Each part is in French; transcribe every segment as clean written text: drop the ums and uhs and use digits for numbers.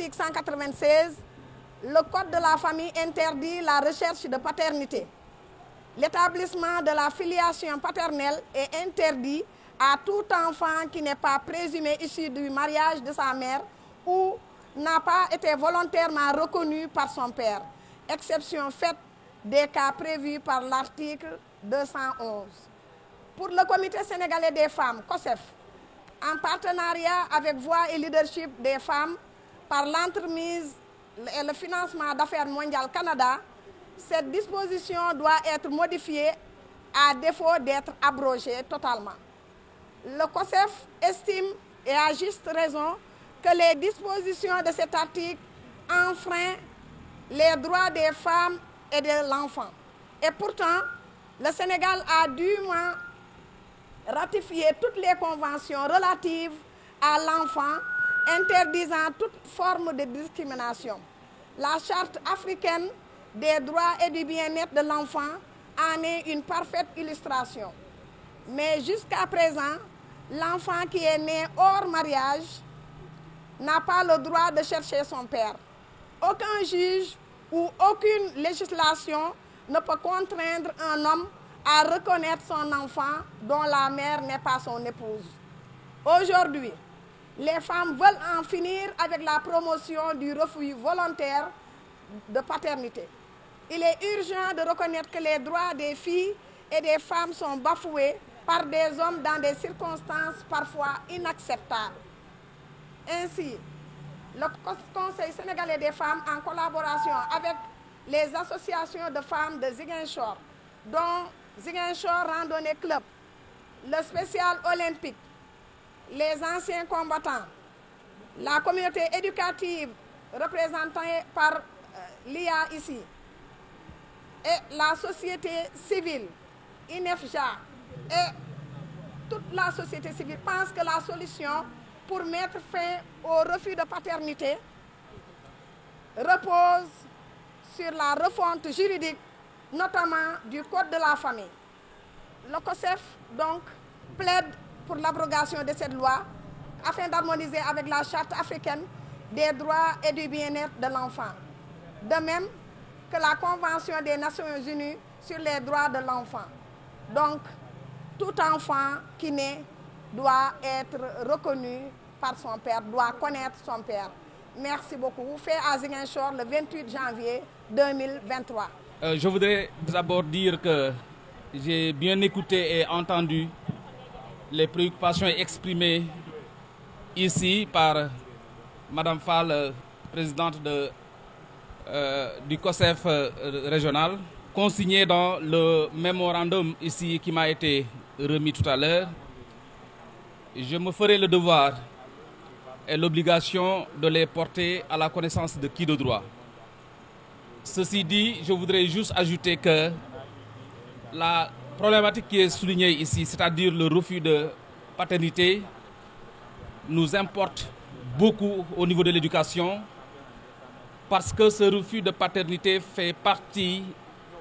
l'article 196, le Code de la famille interdit la recherche de paternité. L'établissement de la filiation paternelle est interdit à tout enfant qui n'est pas présumé issu du mariage de sa mère ou n'a pas été volontairement reconnu par son père, exception faite des cas prévus par l'article 211. Pour le Comité sénégalais des femmes, COSEF, en partenariat avec Voix et Leadership des femmes, par l'entremise et le financement d'Affaires mondiales Canada, cette disposition doit être modifiée à défaut d'être abrogée totalement. Le COSEF estime, et à juste raison, que les dispositions de cet article enfreignent les droits des femmes et de l'enfant. Et pourtant, le Sénégal a dûment ratifié toutes les conventions relatives à l'enfant, interdisant toute forme de discrimination. La Charte africaine des droits et du bien-être de l'enfant en est une parfaite illustration. Mais jusqu'à présent, l'enfant qui est né hors mariage n'a pas le droit de chercher son père. Aucun juge ou aucune législation ne peut contraindre un homme à reconnaître son enfant dont la mère n'est pas son épouse. Aujourd'hui, les femmes veulent en finir avec la promotion du refus volontaire de paternité. Il est urgent de reconnaître que les droits des filles et des femmes sont bafoués par des hommes dans des circonstances parfois inacceptables. Ainsi, le Conseil sénégalais des femmes, en collaboration avec les associations de femmes de Ziguinchor, dont Ziguinchor Randonnée Club, le spécial olympique, les anciens combattants, la communauté éducative représentée par l'IA ici, et la société civile, INEFJA, et toute la société civile pense que la solution pour mettre fin au refus de paternité repose sur la refonte juridique, notamment du Code de la famille. Le COSEF, donc, plaide pour l'abrogation de cette loi afin d'harmoniser avec la Charte africaine des droits et du bien-être de l'enfant. De même que la Convention des Nations Unies sur les droits de l'enfant. Donc, tout enfant qui naît doit être reconnu par son père, doit connaître son père. Merci beaucoup. Fait à Ziguinchor le 28 janvier 2023. Je voudrais d'abord dire que j'ai bien écouté et entendu les préoccupations exprimées ici par Madame Fall, présidente du COSEF régional, consigné dans le mémorandum ici qui m'a été remis tout à l'heure. Je me ferai le devoir et l'obligation de les porter à la connaissance de qui de droit. Ceci dit, je voudrais juste ajouter que la problématique qui est soulignée ici, c'est-à-dire le refus de paternité, nous importe beaucoup au niveau de l'éducation parce que ce refus de paternité fait partie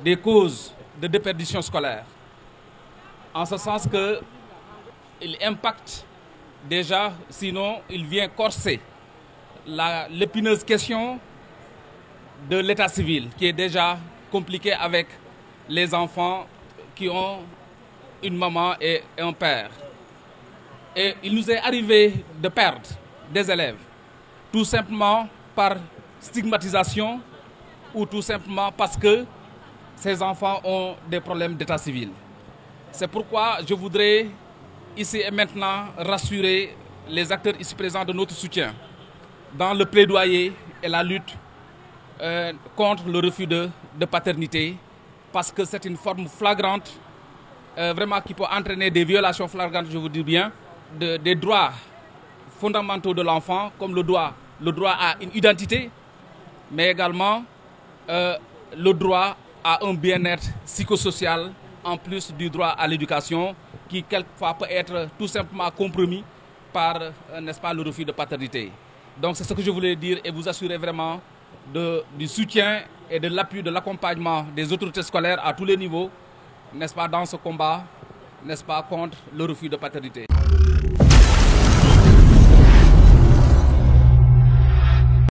des causes de déperdition scolaire. En ce sens qu'il impacte déjà, sinon il vient corser l'épineuse question de l'état civil qui est déjà compliqué avec les enfants qui ont une maman et un père. Et il nous est arrivé de perdre des élèves, tout simplement par stigmatisation ou tout simplement parce que ces enfants ont des problèmes d'état civil. C'est pourquoi je voudrais ici et maintenant rassurer les acteurs ici présents de notre soutien dans le plaidoyer et la lutte contre le refus de paternité, parce que c'est une forme flagrante, vraiment qui peut entraîner des violations flagrantes, je vous dis bien, des droits fondamentaux de l'enfant, comme le droit à une identité, mais également le droit à un bien-être psychosocial, en plus du droit à l'éducation, qui quelquefois peut être tout simplement compromis par, n'est-ce pas, le refus de paternité. Donc c'est ce que je voulais dire et vous assurer vraiment du soutien et de l'appui, de l'accompagnement des autorités scolaires à tous les niveaux, n'est-ce pas, dans ce combat, n'est-ce pas, contre le refus de paternité.